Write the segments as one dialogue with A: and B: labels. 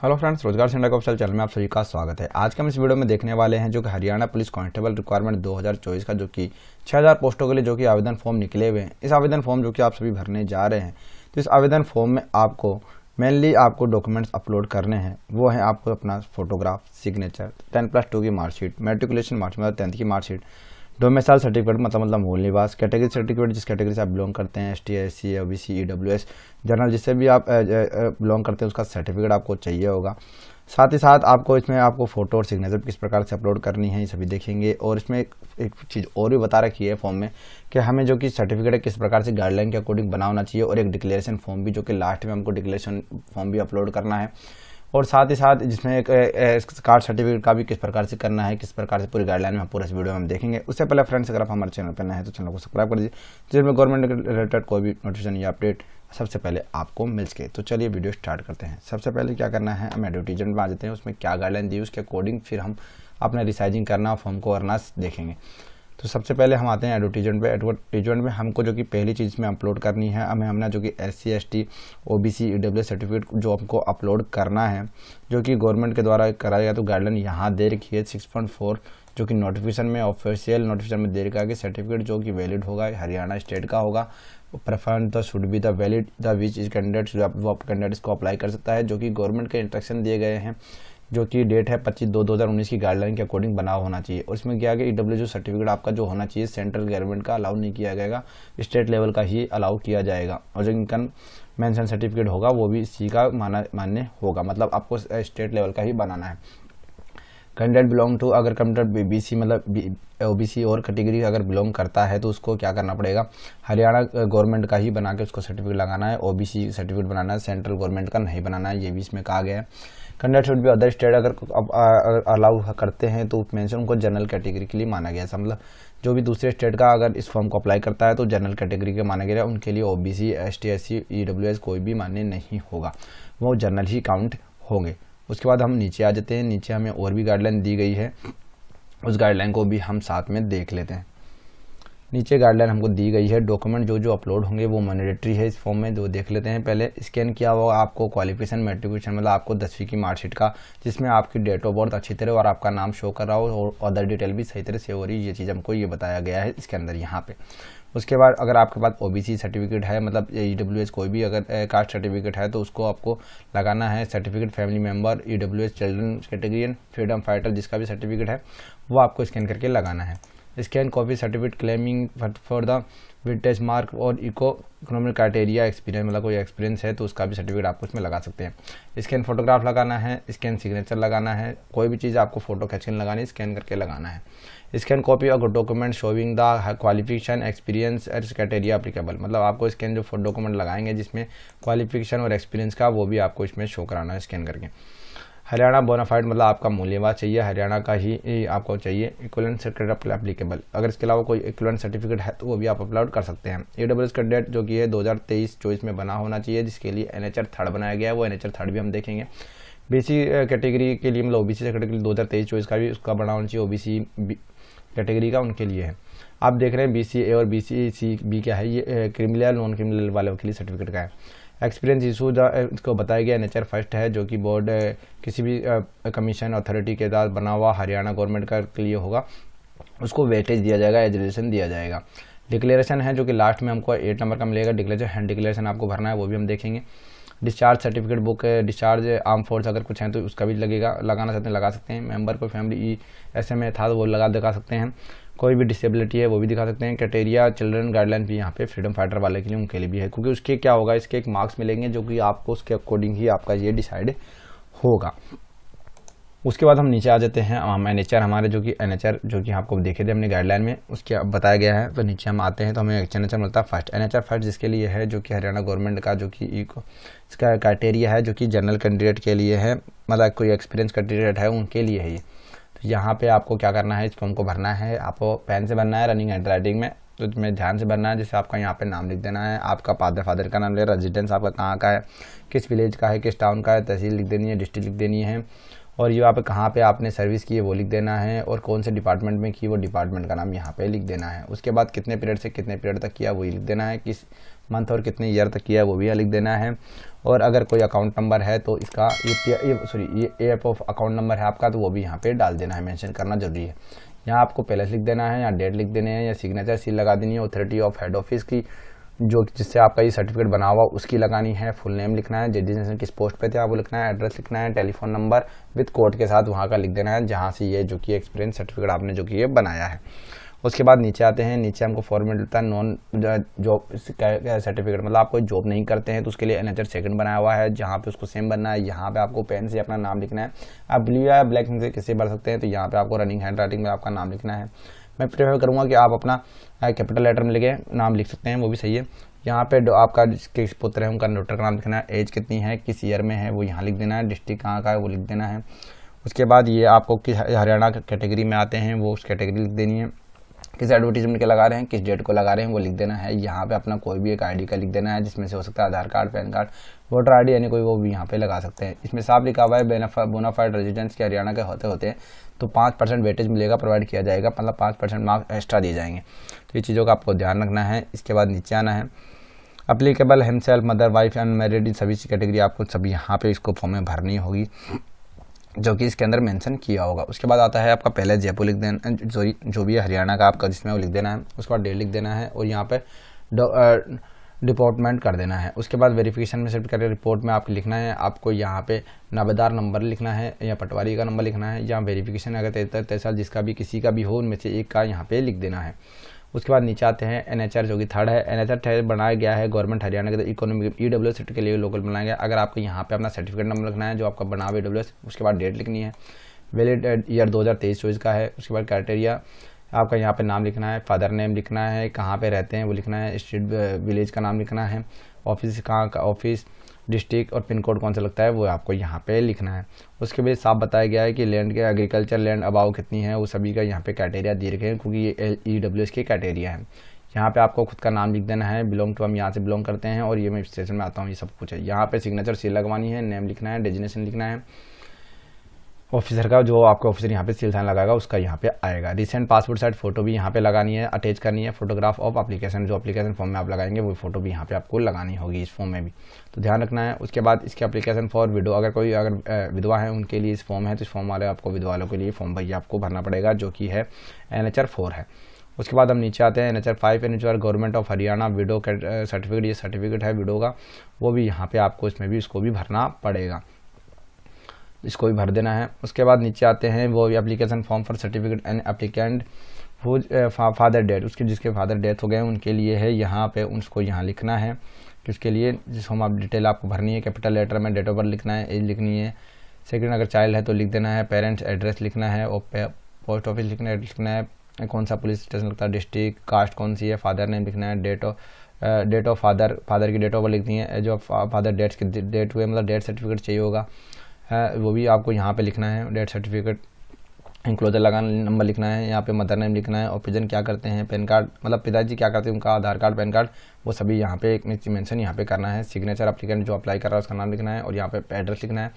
A: Hello friends, रोजगार centre का official channel में आप सभी का स्वागत है। आज के हम इस वीडियो में देखने वाले हैं जो कि हरियाणा पुलिस कांस्टेबल रिक्वायरमेंट 2024 का जो कि 6000 पोस्टों के लिए जो कि आवेदन फॉर्म निकले हुए हैं। इस आवेदन फॉर्म जो कि आप सभी भरने जा रहे हैं, तो इस आवेदन फॉर्म में आपको मेनली आपको डॉक्यूमेंट्स अपलोड करने हैं। वो है आपको अपना फोटोग्राफ, सिग्नेचर, 10+2 की मार्कशीट, मेट्रिकुलेशन मार्कशीट मतलब 10th की मार्कशीट, डोमिसाइल सर्टिफिकेट मतलब मूल निवास, कैटेगरी सर्टिफिकेट जिस कैटेगरी से आप बिलोंग करते हैं, ST SC OBC EWS general जिससे भी आप बिलोंग करते हैं उसका सर्टिफिकेट आपको चाहिए होगा। साथ ही साथ आपको इसमें आपको फोटो और सिग्नेचर किस प्रकार से अपलोड करनी है ये सभी देखेंगे। और इसमें एक चीज़ और भी बता रखी है फॉर्म में कि हमें जो कि सर्टिफिकेट है किस प्रकार से गाइडलाइन के अकॉर्डिंग बना होना चाहिए, और एक डिक्लेरेशन फॉर्म भी जो कि लास्ट में हमको डिक्लेरेशन फॉर्म भी अपलोड करना है। और साथ ही साथ जिसमें एक कार्ड सर्टिफिकेट का भी किस प्रकार से करना है, किस प्रकार से पूरी गाइडलाइन में पूरा इस वीडियो में हम देखेंगे। उससे पहले फ्रेंड्स, अगर आप हमारे चैनल पर नए हैं तो चैनल को सब्सक्राइब कर दीजिए, जिसमें गवर्नमेंट के रिलेटेड कोई भी नोटिफिकेशन या अपडेट सबसे पहले आपको मिल सके। तो चलिए वीडियो स्टार्ट करते हैं। सबसे पहले क्या करना है, हम एडवर्टीजमेंट में आ जाते हैं, उसमें क्या गाइडलाइन दी उसके अकॉर्डिंग फिर हम अपना रिसाइजिंग करना फॉर्म को भरना देखेंगे। तो सबसे पहले हम आते हैं एडवर्टीजमेंट पे। एडवर्टीजमेंट में हमको जो कि पहली चीज़ में अपलोड करनी है, हमें हमने जो कि SC ST OBC EWS certificate जो हमको अपलोड करना है, जो कि गवर्नमेंट के द्वारा कराया गया। तो गाइडलाइन यहाँ दे रखी है 6.4, जो कि नोटिफिकेशन में ऑफिशियल नोटिफिकेशन में दे रखा है कि सर्टिफिकेट जो कि वैलिड होगा हरियाणा स्टेट का होगा। Preference the should be the valid the which is candidate, वो कैंडिडेट इसको अप्लाई कर सकता है, जो कि गवर्नमेंट के इंस्ट्रक्शन दिए गए हैं, जो कि डेट है 25/2/2019 की गाइडलाइन के अकॉर्डिंग बना होना चाहिए। और इसमें क्या है कि EWS सर्टिफिकेट आपका जो होना चाहिए सेंट्रल गवर्नमेंट का अलाउ नहीं किया जाएगा, स्टेट लेवल का ही अलाउ किया जाएगा। और जो इनकम मेंशन सर्टिफिकेट होगा वो भी इसी का मान्य होगा, मतलब आपको स्टेट लेवल का ही बनाना है। कैंडिडेट बिलोंग टू, अगर कैंडिडेट BC मतलब OBC और कैटेगरी अगर बिलोंग करता है तो उसको क्या करना पड़ेगा, हरियाणा गवर्नमेंट का ही बना के उसको सर्टिफिकेट लगाना है। OBC सर्टिफिकेट बनाना है, सेंट्रल गवर्नमेंट का नहीं बनाना है, ये भी इसमें कहा गया है। कैंडिडेट शुड भी अदर स्टेट, अगर अलाउ करते हैं तो मेंशन उनको जनरल कैटेगरी के लिए माना गया है। मतलब जो भी दूसरे स्टेट का अगर इस फॉर्म को अप्लाई करता है तो जनरल कैटेगरी के माना गया है, उनके लिए OBC ST SC EWS कोई भी मान्य नहीं होगा, वो जनरल ही काउंट होंगे। उसके बाद हम नीचे आ जाते हैं। नीचे हमें और भी गाइडलाइन दी गई है, उस गाइडलाइन को भी हम साथ में देख लेते हैं। नीचे गाइडलाइन हमको दी गई है, डॉक्यूमेंट जो जो अपलोड होंगे वो मैंडेटरी है इस फॉर्म में, जो देख लेते हैं। पहले स्कैन किया हुआ आपको क्वालिफिकेशन मेट्रिकुलेशन मतलब आपको 10वीं की मार्कशीट का, जिसमें आपकी डेट ऑफ बर्थ अच्छी तरह और आपका नाम शो कर रहा हो और अदर डिटेल भी सही तरह से हो रही है, ये चीज़ हमको ये बताया गया है इसके अंदर यहाँ पे। उसके बाद अगर आपके पास OBC सर्टिफिकेट है, मतलब EWS कोई भी अगर कास्ट सर्टिफिकेट है तो उसको आपको लगाना है। Certificate family member EWS children category freedom fighter जिसका भी सर्टिफिकेट है वो आपको स्कैन करके लगाना है। Scan copy certificate claiming for the weightage mark और इकोनॉमिक क्राइटेरिया एक्सपीरियंस, मतलब कोई एक्सपीरियंस है तो उसका भी सर्टिफिकेट आप उसमें लगा सकते हैं। स्कैन फोटोग्राफ लगाना है, स्कैन सिग्नेचर लगाना है, कोई भी चीज़ आपको फोटो खींच के लगानी है, स्कैन करके लगाना है। स्कैन कॉपी और document showing the qualification experience and criteria applicable, मतलब आपको स्कैन जो डॉक्यूमेंट लगाएंगे जिसमें क्वालिफिकेशन और एक्सपीरियंस का वो भी आपको इसमें शो कराना है स्कैन करके। हरियाणा बोनाफाइड मतलब आपका मूल्यवान चाहिए, हरियाणा का ही आपको चाहिए। इक्विवेलेंट सर्टिफिकेट एप्लीकेबल, अगर इसके अलावा कोई इक्विवेलेंट सर्टिफिकेट है तो वो भी आप अपलोड कर सकते हैं। EWS का डेट जो कि है 2023-24 में बना होना चाहिए, जिसके लिए NHR 3 बनाया गया है, वो NHR 3 भी हम देखेंगे। BC कैटेगरी के लिए मतलब OBC कैटेगरी 2023-24 का भी उसका बना होना चाहिए, OBC कैटेगरी का उनके लिए है। आप देख रहे हैं BCA और BCCB क्या है, ये क्रिमिनल नॉन क्रिमिनल वालों के लिए सर्टिफिकेट का है। एक्सपीरियंस इशू इसको बताया गया NHR 1 है, जो कि बोर्ड किसी भी कमीशन अथॉरिटी के साथ बना हुआ हरियाणा गवर्नमेंट का के लिए होगा, उसको वेटेज दिया जाएगा, एजुकेशन दिया जाएगा। डिक्लेरेशन है जो कि लास्ट में हमको 8 नंबर का मिलेगा, डिक्लेरेशन हैंड डिक्लेरेशन आपको भरना है, वो भी हम देखेंगे। Discharge certificate book, discharge arm force अगर कुछ है तो उसका भी लगेगा, लगाना चाहते हैं लगा सकते हैं। मेंबर को फैमिली SMA था तो वो दिखा सकते हैं। कोई भी डिसेबिलिटी है वो भी दिखा सकते हैं। क्राइटेरिया चिल्ड्रन गाइडलाइन भी यहाँ पे फ्रीडम फाइटर वाले के लिए उनके लिए भी है, क्योंकि उसके क्या होगा, इसके एक मार्क्स मिलेंगे जो कि आपको उसके अकॉर्डिंग ही आपका ये डिसाइड होगा। उसके बाद हम नीचे आ जाते हैं। NHR हमारे जो कि NHR जो कि आपको देखे थे हमने गाइडलाइन में, उसके अब बताया गया है। तो नीचे हम आते हैं तो हमें NHR मिलता है फर्स्ट, NHR 1 जिसके लिए है, जो कि हरियाणा गवर्नमेंट का जो कि इसका क्राइटेरिया है, जो कि जनरल कैंडिडेट के लिए है, मतलब कोई एक्सपीरियंस कैंडिडेट है उनके लिए है ये। तो यहाँ पे आपको क्या करना है, इस फॉर्म को भरना है, आपको पेन से भरना है, रनिंग हैंड राइटिंग में, तो इसमें ध्यान से भरना है। जैसे आपका यहाँ पे नाम लिख देना है, आपका फादर का नाम ले, रेजिडेंस आपका कहाँ का है, किस विलेज का है, किस टाउन का है, तहसील लिख देनी है, डिस्ट्रिक्ट लिख देनी है, और यहाँ पे कहाँ पे आपने सर्विस की है वो लिख देना है, और कौन से डिपार्टमेंट में की वो डिपार्टमेंट का नाम यहाँ पे लिख देना है। उसके बाद कितने पीरियड से कितने पीरियड तक किया वो लिख देना है, किस मंथ और कितने ईयर तक किया वो भी लिख देना है। और अगर कोई अकाउंट नंबर है तो इसका ये ऐप ऑफ अकाउंट नंबर है आपका, तो वो भी यहाँ पे डाल देना है, मेंशन करना जरूरी है। यहाँ आपको पैलेस लिख देना है, या डेट लिख देने हैं, या सिग्नेचर सील लगा देनी है अथॉरिटी ऑफ हेड ऑफिस की, जो जिससे आपका ये सर्टिफिकेट बना हुआ उसकी लगानी है। फुल नेम लिखना है, डेजिग्नेशन किस पोस्ट पे थे आप वो लिखना है, एड्रेस लिखना है, टेलीफोन नंबर विद कोड के साथ वहाँ का लिख देना है जहाँ से ये जो कि एक्सपीरियंस सर्टिफिकेट आपने जो कि ये बनाया है। उसके बाद नीचे आते हैं, नीचे हमको फॉर्मेट मिलता है नॉन जॉब सर्टिफिकेट, मतलब आप कोई जॉब नहीं करते हैं तो उसके लिए एनएचआर सेकंड बनाया हुआ है, जहाँ पे उसको सेम बनना है। यहाँ पे आपको पेन से अपना नाम लिखना है, आप ब्लू या ब्लैक से किसी भर सकते हैं, तो यहाँ पे आपको रनिंग हैंड राइटिंग में आपका नाम लिखना है। मैं प्रेफर करूँगा कि आप अपना कैपिटल लेटर में लिखे नाम लिख सकते हैं, वो भी सही है। यहाँ पे आपका जिसके पुत्र है उनका डॉक्टर का नाम लिखना है, एज कितनी है, किस ईयर में है वो यहाँ लिख देना है, डिस्ट्रिक्ट कहाँ का है वो लिख देना है। उसके बाद ये आपको किस हरियाणा कैटेगरी में आते हैं वो उस कैटेगरी लिख देनी है, किस एडवर्टीजमेंट के लगा रहे हैं, किस डेट को लगा रहे हैं वो लिख देना है। यहाँ पे अपना कोई भी एक आईडी का लिख देना है, जिसमें से हो सकता है Aadhaar card, PAN card, voter ID, यानी कोई वो भी यहाँ पे लगा सकते हैं। इसमें साफ लिखा हुआ है बोनाफाइड रेजिडेंस के हरियाणा के होते हैं तो 5% वेटेज मिलेगा, प्रोवाइड किया जाएगा, मतलब 5% मार्क्स एक्स्ट्रा दिए जाएंगे। तो ये चीज़ों का आपको ध्यान रखना है। इसके बाद नीचे आना है, applicable himself, mother, wife, unmarried, इन सभी कैटेगरी आपको सब यहाँ पे इसको फॉर्म में भरनी होगी, जो कि इसके अंदर मेंशन किया होगा। उसके बाद आता है आपका पहले जयपुर लिख देना, सॉरी जो भी है हरियाणा का आपका जिसमें वो लिख देना है। उसके बाद डेट लिख देना है और यहाँ पे डिपार्टमेंट कर देना है। उसके बाद वेरिफिकेशन में सर्टिफिकेट रिपोर्ट में आपको लिखना है, आपको यहाँ पे नावेदार नंबर लिखना है, या पटवारी का नंबर लिखना है, या वेरिफिकेशन अगर 73 साल जिसका भी किसी का भी हो उनमें से एक का यहाँ पे लिख देना है। उसके बाद नीचे आते हैं एनएचआर जो कि थर्ड है। एनएचआर बनाया गया है गवर्नमेंट हरियाणा के इकोनॉमिक ईडब्ल्यूएस सेक्टर के लिए लोकल बनाया गया। अगर आपको यहाँ पे अपना सर्टिफिकेट नंबर लिखना है जो आपका बना हुआ ईडब्ल्यूएस, उसके बाद डेट लिखनी है, वैलिड ईयर 2023-24 का है। उसके बाद क्राइटेरिया आपका यहाँ पे नाम लिखना है, फादर नेम लिखना है, कहाँ पे रहते हैं वो लिखना है, स्ट्रीट विलेज का नाम लिखना है, ऑफिस कहाँ का ऑफिस, डिस्ट्रिक्ट और पिन कोड कौन सा लगता है वो आपको यहाँ पे लिखना है। उसके बाद साफ बताया गया है कि लैंड के एग्रीकल्चर लैंड अबाव कितनी है वो सभी का यहाँ पे क्राइटेरिया दिए रखे हैं, क्योंकि ये ईडब्ल्यूएस के क्राइटेरिया है। यहाँ पे आपको खुद का नाम लिख देना है, बिलोंग टू हम यहाँ से बिलोंग करते हैं और ये मैं स्टेशन में आता हूँ, ये सब कुछ है। यहाँ पे सिग्नेचर सील लगवानी है, नेम लिखना है, डेजिग्नेशन लिखना है, ऑफिसर का जो आपका ऑफिसर यहाँ पे सील साइन लगाएगा उसका यहाँ पे आएगा। रिसेंट पासपोर्ट साइज फोटो भी यहाँ पे लगानी है, अटैच करनी है। फोटोग्राफ ऑफ एप्लीकेशन जो एप्लीकेशन फॉर्म में आप लगाएंगे वो फोटो भी यहाँ पे आपको लगानी होगी इस फॉर्म में भी, तो ध्यान रखना है। उसके बाद इसके एप्लीकेशन फॉर विडो, अगर विधवा है उनके लिए इस फॉर्म है, तो इस फॉर्म वाले आपको विधवा वालों के लिए फॉर्म भैया आपको भरना पड़ेगा जो कि है NHR 4 है। उसके बाद हम नीचे आते हैं NHR 5 NHR government of Haryana window certificate, ये सर्टिफिकेट है विडो का, वो भी यहाँ पे आपको इसमें भी इसको भी भरना पड़ेगा, इसको भी भर देना है। उसके बाद नीचे आते हैं वो application form for certificate and applicant वो फादर डेथ, उसके जिसके फादर डेथ हो गए उनके लिए है, यहाँ पे उसको यहाँ लिखना है कि उसके लिए जिस फॉर्म आप डिटेल आपको भरनी है, कैपिटल लेटर में डेट ऑफ बर्थ लिखना है, एज लिखनी है, सेकंड अगर चाइल्ड है तो लिख देना है, पेरेंट्स एड्रेस लिखना है और पोस्ट ऑफिस लिखना है, कौन सा पुलिस स्टेशन लगता है, डिस्ट्रिक्ट, कास्ट कौन सी है, फादर नेम लिखना है, डेट ऑफ फादर की डेट ऑफ बर्थ लिखनी है, एज ऑफ फादर डेट्स की डेट हुए मतलब डेथ सर्टिफिकेट चाहिए होगा है, वो भी आपको यहाँ पे लिखना है, डेथ सर्टिफिकेट, इंक्लोजर लगाना, नंबर लिखना है, यहाँ पे मदर नेम लिखना है, और पिजन क्या करते हैं, पैन कार्ड मतलब पिताजी क्या करते हैं उनका आधार कार्ड, पैन कार्ड, वो सभी यहाँ पे एक मेंशन यहाँ पे करना है। सिग्नेचर एप्लीकेंट जो अप्लाई कर रहा है उसका नाम लिखना है और यहाँ पे एड्रेस लिखना है,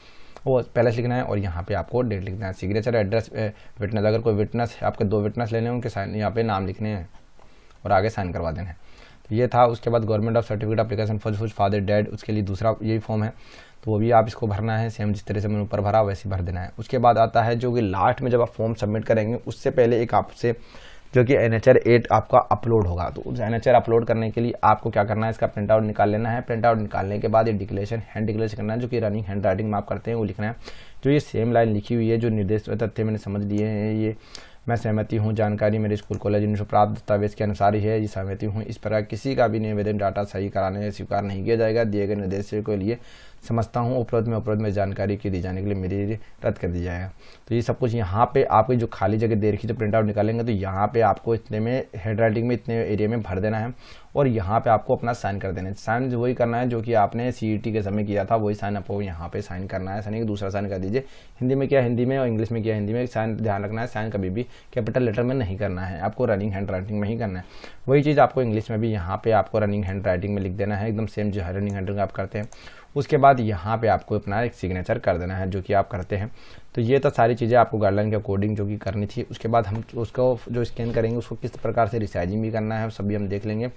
A: वो पैलेस लिखना है और यहाँ पे आपको डेट लिखना है। सिग्नेचर एड्रेस विटनेस, अगर कोई विटनेस आपके 2 विटनेस लेने हैं उनके साइन यहाँ पे नाम लिखने हैं और आगे साइन करवा देना है, तो ये था। उसके बाद government of certificate application for father dead, उसके लिए दूसरा यही फॉर्म है, तो वो भी आप इसको भरना है, सेम जिस तरह से मैंने ऊपर भरा वैसे भर देना है। उसके बाद आता है जो कि लास्ट में जब आप फॉर्म सबमिट करेंगे उससे पहले एक आपसे जो कि NHR 8 आपका अपलोड होगा, तो उस NHR अपलोड करने के लिए आपको क्या करना है, इसका प्रिंट आउट निकाल लेना है। प्रिंट आउट निकालने के बाद ये डिक्लेरेशन हैंड डिक्लेरेशन करना है, जो कि रनिंग हैंड राइटिंग में आप करते हैं वो लिखना है। जो ये सेम लाइन लिखी हुई है, जो निर्देश तथ्य मैंने समझ लिए हैं, ये मैं सहमति हूँ, जानकारी मेरे स्कूल कॉलेज में प्राप्त दस्तावेज के अनुसार ही है, ये सहमति हूँ, इस प्रकार किसी का भी निवेदन डाटा सही कराने से स्वीकार नहीं किया जाएगा, दिए गए निर्देशों के लिए समझता हूँ, उपरोक्त में जानकारी की दी जाने के लिए मेरी रद्द कर दी जाएगा। तो ये सब कुछ यहाँ पे आपकी जो खाली जगह दे रखी जो प्रिंट आउट निकालेंगे तो यहाँ पे आपको इतने में हैंड राइटिंग में इतने एरिया में भर देना है और यहाँ पे आपको अपना साइन कर देना है। साइन वही करना है जो कि आपने CET के समय किया था, वही साइन आपको यहाँ पे साइन करना है, साइन दूसरा साइन कर दीजिए। हिंदी में किया हिंदी में और इंग्लिश में किया हिंदी में, साइन ध्यान रखना है, साइन कभी भी कैपिटल लेटर में नहीं करना है, आपको रनिंग हैंड राइटिंग में ही करना है। वही चीज़ आपको इंग्लिश में भी यहाँ पे आपको रनिंग हैंड राइटिंग में लिख देना है, एकदम सेम जो है रनिंग हैंड राइटिंग आप करते हैं उसके बाद यहाँ पे आपको अपना एक सिग्नेचर कर देना है, जो कि आप करते हैं। तो ये तो सारी चीज़ें आपको गाइडलाइन के अकॉर्डिंग जो कि करनी थी। उसके बाद हम उसको जो स्कैन करेंगे उसको किस प्रकार से रिसाइजिंग भी करना है सभी हम देख लेंगे।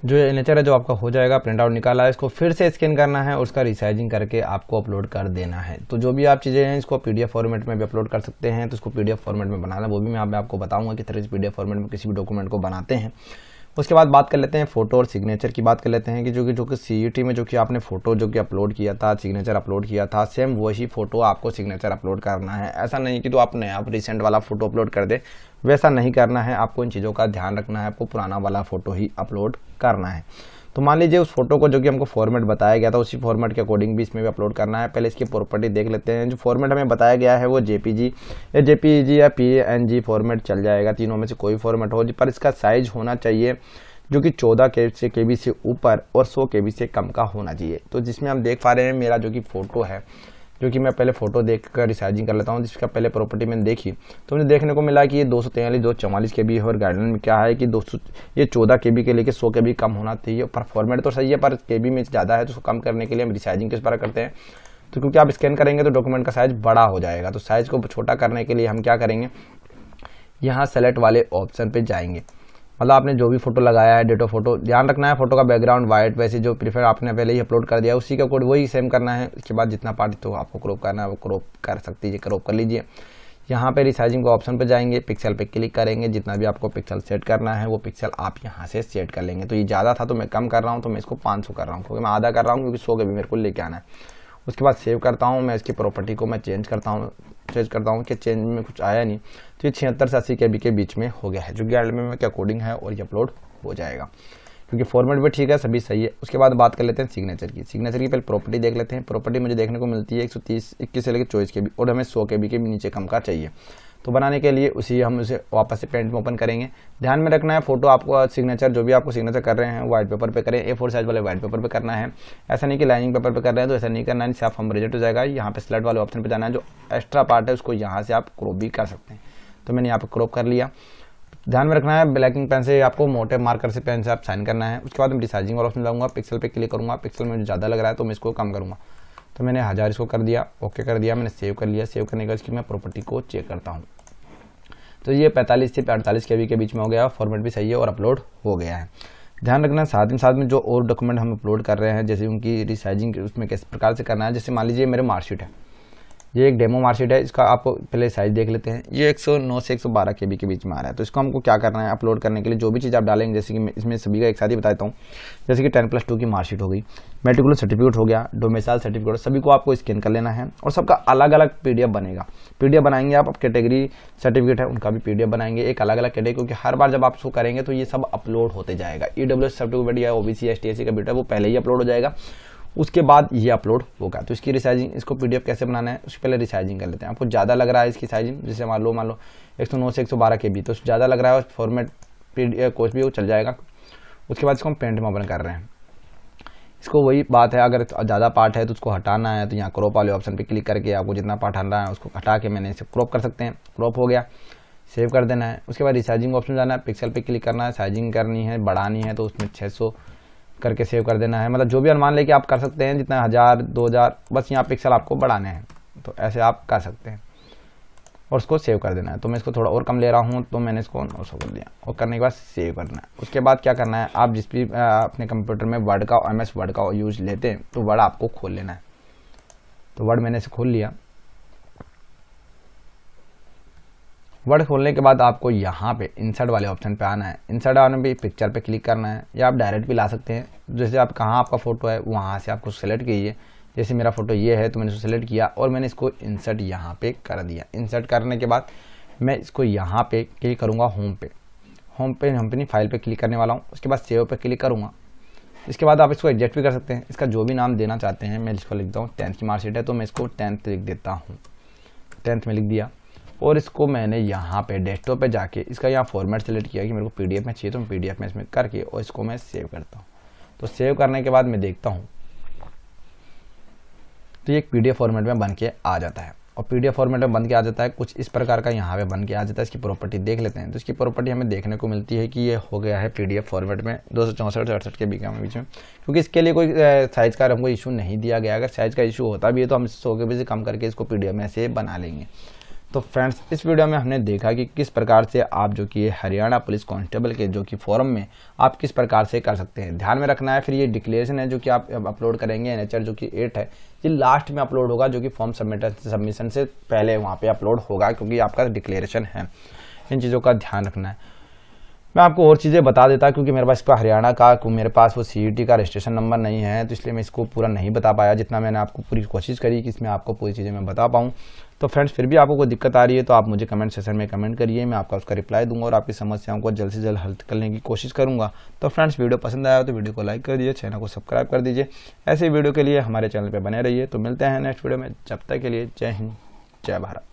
A: जो नेचर है जो आपका हो जाएगा, प्रिंट आउट निकाला है, इसको फिर से स्कैन करना है और उसका रिसाइजिंग करके आपको अपलोड कर देना है। तो जो भी आप चीज़ें हैं इसको पीडीएफ फॉर्मेट में भी अपलोड कर सकते हैं। तो इसको पीडीएफ फॉर्मेट में बनाना वो भी मैं आपको बताऊंगा किस तरह से पीडीएफ फॉर्मेट में किसी भी डॉक्यूमेंट को बनाते हैं। उसके बाद बात कर लेते हैं फोटो और सिग्नेचर की बात कर लेते हैं कि जो कि सीईटी में जो कि आपने फोटो जो कि अपलोड किया था, सिग्नेचर अपलोड किया था, सेम वही फोटो आपको सिग्नेचर अपलोड करना है। ऐसा नहीं कि तो आपने आप रिसेंट वाला फोटो अपलोड कर दे, वैसा नहीं करना है। आपको इन चीज़ों का ध्यान रखना है, आपको पुराना वाला फोटो ही अपलोड करना है। तो मान लीजिए उस फोटो को जो कि हमको फॉर्मेट बताया गया था उसी फॉर्मेट के अकॉर्डिंग भी इसमें भी अपलोड करना है। पहले इसकी प्रॉपर्टी देख लेते हैं। जो फॉर्मेट हमें बताया गया है वो जेपीजी या पीएनजी फॉर्मेट चल जाएगा, तीनों में से कोई फॉर्मेट हो, पर इसका साइज होना चाहिए जो कि 14 केबी से ऊपर और 100 केबी से कम का होना चाहिए। तो जिसमें हम देख पा रहे हैं मेरा जो कि फोटो है, जो कि मैं पहले फोटो देखकर रिसाइजिंग कर लेता हूँ, जिसका पहले प्रॉपर्टी मैंने देखी तो मुझे देखने को मिला कि ये 243 244 केबी है और गाइडलाइन में क्या है कि 200 ये 14 केबी के लेके 100 केबी कम होना चाहिए। पर फॉर्मेट तो सही है पर केबी में ज़्यादा है, तो उसको कम करने के लिए हम रिसाइजिंग किस प्रकार करते हैं। तो क्योंकि आप स्कैन करेंगे तो डॉक्यूमेंट का साइज बड़ा हो जाएगा, तो साइज को छोटा करने के लिए हम क्या करेंगे, यहाँ सेलेक्ट वाले ऑप्शन पे जाएंगे। मतलब आपने जो भी फोटो लगाया है, डेट ऑफ फोटो, ध्यान रखना है फोटो का बैकग्राउंड वाइट, वैसे जो प्रीफर आपने पहले ही अपलोड कर दिया उसी का कोड वही सेम करना है। इसके बाद जितना पार्ट तो आपको क्रॉप करना है वो क्रॉप कर सकती है, क्रॉप कर लीजिए। यहाँ पे रिसाइजिंग के ऑप्शन पे जाएंगे, पिक्सल पे क्लिक करेंगे, जितना भी आपको पिक्सल सेट करना है वो पिक्सल आप यहाँ से सेट कर लेंगे। तो ये ज़्यादा था तो मैं कम कर रहा हूँ, तो मैं इसको 500 कर रहा हूँ क्योंकि मैं आधा कर रहा हूँ, क्योंकि 100 के भी मेरे को लेके आना है। उसके बाद सेव करता हूँ, मैं इसकी प्रॉपर्टी को मैं चेंज करता हूँ कि चेंज में कुछ आया नहीं, तो ये 76 से 80 केबी के बीच में हो गया है, जो कि गाइडलाइन में क्या कोडिंग है और ये अपलोड हो जाएगा क्योंकि फॉर्मेट भी ठीक है, सभी सही है। उसके बाद बात कर लेते हैं सिग्नेचर की। सिग्नेचर की पहले प्रॉपर्टी देख लेते हैं। प्रॉपर्टी मुझे देखने को मिलती है 121 से लेकर 24 केबी और हमें 100 केबी के भी नीचे कम का चाहिए। तो बनाने के लिए हम उसे वापस से पेंट में ओपन करेंगे। ध्यान में रखना है फोटो आपको सिग्नेचर जो भी आपको सिग्नेचर कर रहे हैं व्हाइट पेपर पे करें, A4 साइज वाले व्हाइट पेपर पे करना है। ऐसा नहीं कि लाइनिंग पेपर पे कर रहे हैं तो ऐसा नहीं करना है, इससे आप हम रिजेक्ट हो जाएगा। यहाँ पे स्लाइड वाले ऑप्शन पे जाना है, जो एक्स्ट्रा पार्ट है उसको यहाँ से आप क्रॉप भी कर सकते हैं। तो मैंने यहाँ पे क्रॉप कर लिया। ध्यान में रखना है ब्लैकिंग पेन से आपको मोटे मार्कर से पेन से आप साइन करना है। उसके बाद मैं रिसाइजिंग वाला ऑप्शन लाऊंगा, पिक्सल पे क्लिक करूंगा, पिक्सल में मुझे ज़्यादा लग रहा है तो मैं इसको कम करूंगा। तो मैंने 1000 इसको कर दिया, ओके कर दिया, मैंने सेव कर लिया। सेव करने के बाद इसकी मैं प्रॉपर्टी को चेक करता हूँ तो ये 45 से 48 केबी के बीच में हो गया, फॉर्मेट भी सही है और अपलोड हो गया है। ध्यान रखना साथ में जो और डॉक्यूमेंट हम अपलोड कर रहे हैं जैसे उनकी रिसाइजिंग उसमें किस प्रकार से करना है। जैसे मान लीजिए मेरे मार्कशीट है, ये एक डेमो मार्कशीट है, इसका आपको पहले साइज देख लेते हैं। ये 109 से 112 केबी के बीच में आ रहा है। तो इसको हमको क्या करना है, अपलोड करने के लिए जो भी चीज़ आप डालेंगे, जैसे कि इसमें सभी का एक साथ ही बता देता हूँ। जैसे कि 10+2 की मार्कशीट हो गई, मेट्रिकुलर सर्टिफिकेट हो गया, डोमिसाइल सर्टिफिकेट, सभी को आपको स्कैन कर लेना है और सबका अलग अलग पीडीएफ बनेगा। पीडीएफ बनाएंगे आप, कैटेगरी सर्टिफिकेट है उनका भी पीडीएफ बनाएंगे, एक अलग अलग कैटेगरी, क्योंकि हर बार जब आप इसको करेंगे तो ये सब अपलोड होते जाएगा। ईडब्ल्यूएस सर्टिफिकेट या ओबीसी ST SC का बेटा वो पहले ही अपलोड हो जाएगा, उसके बाद ये अपलोड होगा। तो इसकी रिसाइजिंग, इसको पीडीएफ कैसे बनाना है उसके पहले रिसाइजिंग कर लेते हैं। आपको ज़्यादा लग रहा है इसकी साइजिंग, जैसे मान लो 109 से 112 केबी, तो ज़्यादा लग रहा है फॉर्मेट पीडीएफ कोर्स भी वो चल जाएगा। उसके बाद इसको हम पेंट में ओपन कर रहे हैं। इसको वही बात है, अगर ज़्यादा पार्ट है तो उसको हटाना है तो यहाँ क्रॉप वाले ऑप्शन पे क्लिक करके आपको जितना पार्ट हटाना है उसको हटा के मैंने इसे क्रॉप कर सकते हैं। क्रॉप हो गया, सेव कर देना है। उसके बाद रिसाइजिंग ऑप्शन जाना है, पिक्सल पे क्लिक करना है, साइजिंग करनी है, बढ़ानी है तो उसमें 600 करके सेव कर देना है। मतलब जो भी अनुमान लेके आप कर सकते हैं, जितना 1000 2000, बस यहाँ पिक्सल आपको बढ़ाने हैं, तो ऐसे आप कर सकते हैं और उसको सेव कर देना है। तो मैं इसको थोड़ा और कम ले रहा हूँ तो मैंने इसको 900 कर दिया और करने के बाद सेव करना है। उसके बाद क्या करना है, आप जिस भी अपने कंप्यूटर में वर्ड का MS वर्ड का यूज लेते हैं तो वर्ड आपको खोल लेना है। तो वर्ड मैंने इसे खोल लिया। वर्ड खोलने के बाद आपको यहाँ पे इंसर्ट वाले ऑप्शन पे आना है। इंसर्ट आने पे पिक्चर पे क्लिक करना है, या आप डायरेक्ट भी ला सकते हैं। जैसे आप कहाँ आपका फोटो है वहाँ से आपको सेलेक्ट कीजिए। जैसे मेरा फोटो ये है तो मैंने इसको सेलेक्ट किया और मैंने इसको इंसर्ट यहाँ पे कर दिया। इंसर्ट करने के बाद मैं इसको यहाँ पे क्लिक करूँगा होम पे अपनी फाइल पे क्लिक करने वाला हूँ। उसके बाद सेव पे क्लिक करूँगा। इसके बाद आप इसको एडजस्ट भी कर सकते हैं, इसका जो भी नाम देना चाहते हैं। मैं इसको लिखता हूँ 10th की मार्कशीट है तो मैं इसको 10th लिख देता हूँ, 10th में लिख दिया। और इसको मैंने यहाँ पे डेस्कटॉप पे जाके इसका यहाँ फॉर्मेट सेलेक्ट किया कि मेरे को पीडीएफ में चाहिए, तो मैं पीडीएफ में इसमें करके और इसको मैं सेव करता हूँ। तो सेव करने के बाद मैं देखता हूँ तो ये एक पीडीएफ फॉर्मेट में बन के आ जाता है। और पीडीएफ फॉर्मेट में बन के आ जाता है कुछ इस प्रकार का, यहाँ पे बन के आ जाता है। इसकी प्रॉपर्टी देख लेते हैं। तो इसकी प्रॉपर्टी हमें देखने को मिलती है कि ये हो गया है पीडीएफ फॉर्मेट में 264-68 के बीच में, क्योंकि इसके लिए कोई साइज का हमको इशू नहीं दिया गया। अगर साइज का इशू होता भी है तो हम 100 KB से कम करके इसको पीडीएफ में से बना लेंगे। तो फ्रेंड्स, इस वीडियो में हमने देखा कि किस प्रकार से आप जो कि हरियाणा पुलिस कांस्टेबल के जो कि फॉर्म में आप किस प्रकार से कर सकते हैं। ध्यान में रखना है, फिर ये डिक्लेरेशन है जो कि आप अपलोड करेंगे एनएचआर जो कि 8 है, ये लास्ट में अपलोड होगा, जो कि फॉर्म सबमिशन से पहले वहाँ पे अपलोड होगा, क्योंकि आपका डिक्लेरेशन है। इन चीज़ों का ध्यान रखना है। मैं आपको और चीज़ें बता देता, क्योंकि मेरे पास इसका हरियाणा का मेरे पास वो सीईटी का रजिस्ट्रेशन नंबर नहीं है, तो इसलिए मैं इसको पूरा नहीं बता पाया। जितना मैंने आपको पूरी कोशिश करी कि इसमें आपको पूरी चीज़ें मैं बता पाऊँ। तो फ्रेंड्स, फिर भी आपको कोई दिक्कत आ रही है तो आप मुझे कमेंट सेक्शन में कमेंट करिए, मैं आपका उसका रिप्लाई दूंगा और आपकी समस्याओं को जल्द से जल्द हल करने की कोशिश करूंगा। तो फ्रेंड्स, वीडियो पसंद आया तो वीडियो को लाइक कर दीजिए, चैनल को सब्सक्राइब कर दीजिए। ऐसे वीडियो के लिए हमारे चैनल पर बने रहिए। तो मिलते हैं नेक्स्ट वीडियो में, जब तक के लिए जय हिंद, जय भारत।